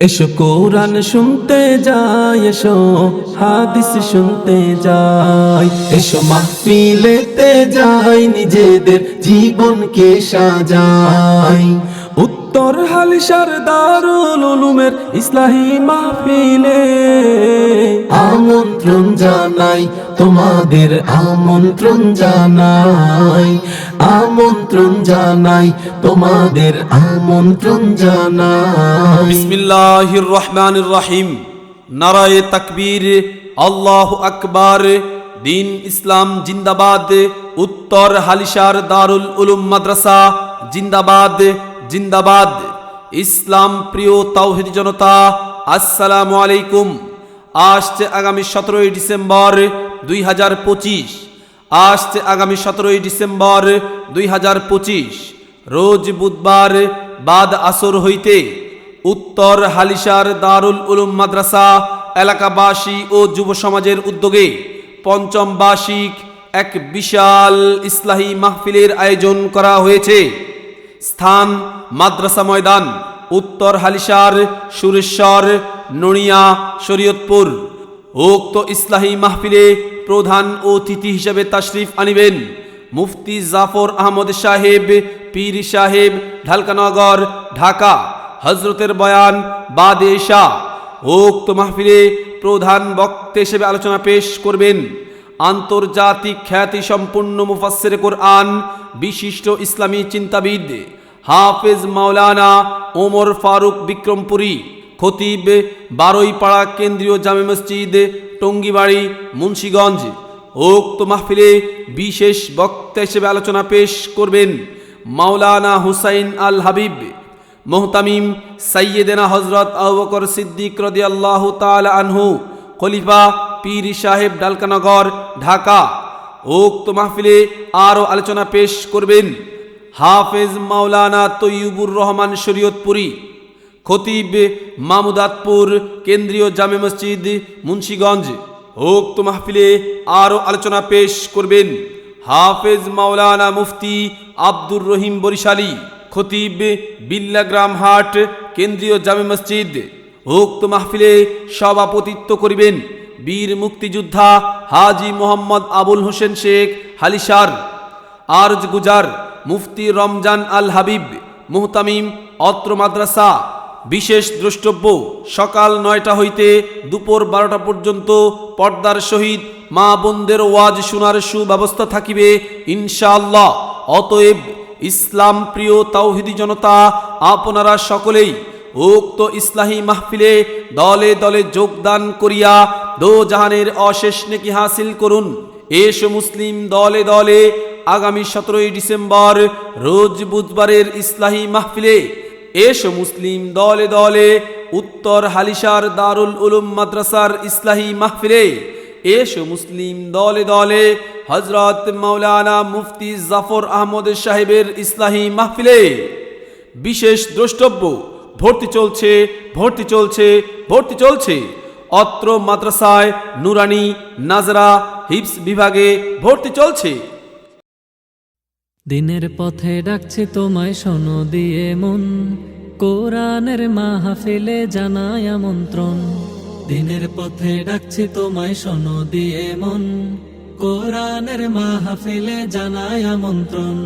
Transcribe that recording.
এসো কোরআন শুনতে যাই, এসো হাদিস শুনতে যাই, এসো মাহফিলেতে যাই, নিজেদের জীবনকে সাজাই। উত্তর হালিশার দারুল উলুমের ইসলাহি মাহফিলে আমন্ত্রণ জানাই, তোমাদের আমন্ত্রণ জানাই, আমন্ত্রণ জানাই, তোমাদের আমন্ত্রণ জানাই। বিসমিল্লাহির রহমানির রহিম। নারায়ে তাকবীর, আল্লাহু আকবার। দিন ইসলাম জিন্দাবাদ। উত্তর হালিশার দারুল উলুম মাদ্রাসা জিন্দাবাদ জিন্দাবাদ। ইসলাম প্রিয় তাওহীদি জনতা, আসসালামু আলাইকুম। আসছে আগামী 17 ডিসেম্বর 2025। আসছে আগামী 17 ডিসেম্বর 2025 রোজ বুধবার বাদ আসর হইতে উত্তর হালিশার দারুল উলুম মাদ্রাসা এলাকাবাসী ও যুব সমাজের উদ্যোগে পঞ্চম বার্ষিক এক বিশাল ইসলাহি মাহফিলের আয়োজন করা হয়েছে। স্থান মাদ্রাসা ময়দান, উত্তর হালিশার, সুরেশ্বর, নড়িয়া, শরীয়তপুর। উক্ত ইসলাহি মাহফিলে প্রধান অতিথি হিসেবে তাশরিফ আনিবেন মুফতি জাফর আহমদ সাহেব, পীর সাহেব, ঢালকানগর, ঢাকা। হজরতের বয়ান বাদে এশা। উক্ত মাহফিলে প্রধান বক্তা হিসেবে আলোচনা পেশ করবেন আন্তর্জাতিক খ্যাতি সম্পন্ন মুফাসসির কোরআন, বিশিষ্ট ইসলামী চিন্তাবিদ হাফেজ মাওলানা ওমর ফারুক বিক্রমপুরী, খতিব, বারৈপাড়া কেন্দ্রীয় জামে মসজিদ, টঙ্গিবাড়ি, মুন্সিগঞ্জ। উক্ত মাহফিলে বিশেষ বক্তা হিসেবে আলোচনা পেশ করবেন মাওলানা হুসাইন আল হাবিব, মুহতামিম সাইয়েদেনা হযরত আবু বকর সিদ্দিক রাদিয়াল্লাহু তাআলা আনহু, খলিফা পীর সাহেব, ঢালকানগর, ঢাকা। উক্ত মাহফিলে আরও আলোচনা পেশ করবেন হাফেজ মাওলানা তৈয়বুর রহমান শরীয়তপুরী, খতিব, মামুদাতপুর কেন্দ্রীয় জামে মসজিদ, মুন্সিগঞ্জ। উক্ত মাহফিলে আরও আলোচনা পেশ করবেন হাফেজ মাওলানা মুফতি আব্দুর রহিম বরিশালী, খতিব, বিল্লাগ্রাম হাট কেন্দ্রীয় জামে মসজিদ। উক্ত মাহফিলে সভাপতিত্ব করিবেন বীর মুক্তিযোদ্ধা হাজী মোহাম্মদ আবুল হোসেন শেখ, হালিশার। আরজ গুজার মুফতি রমজান আল হাবিব, মুহতামিম, অত্র মাদ্রাসা। বিশেষ দ্রষ্টব্য, সকাল 9টা হইতে দুপুর 12টা পর্যন্ত পর্দার সহিত মা বোনদের ওয়াজ শোনার সুব্যবস্থা থাকিবে ইনশাআল্লাহ। অতএব ইসলাম প্রিয় তাওহীদি জনতা, আপনারা সকলেই উক্ত ইসলাহি মাহফিলে দলে দলে যোগদান করিয়া দোজাহানের অশেষ নেকি হাসিল করুন। এসো মুসলিম দলে দলে আগামী 17 ডিসেম্বর রোজ বুধবারের ইসলাহি মাহফিলে, এসো মুসলিম দলে দলে উত্তর হালিশার দারুল উলুম মাদ্রাসার ইসলাহি মাহফিলে, এসো মুসলিম দলে দলে হযরত মাওলানা মুফতি জাফর আহমদ সাহেবের ইসলাহি মাহফিলে। বিশেষ দ্রষ্টব্য, ভর্তি চলছে, ভর্তি চলছে, ভর্তি চলছে। অত্র মাদ্রাসায় নুরানি, নাজরা, হিফজ বিভাগে ভর্তি চলছে। দিনের পথে ডাকছে তোমায় শোনো দিয়ে মন, কোরআনের মাহফিলে জানাই আমন্ত্রণ। দিনের পথে ডাকছে তোমায় শোনো দিয়ে মন, কোরআনের মাহফিলে জানাই আমন্ত্রণ।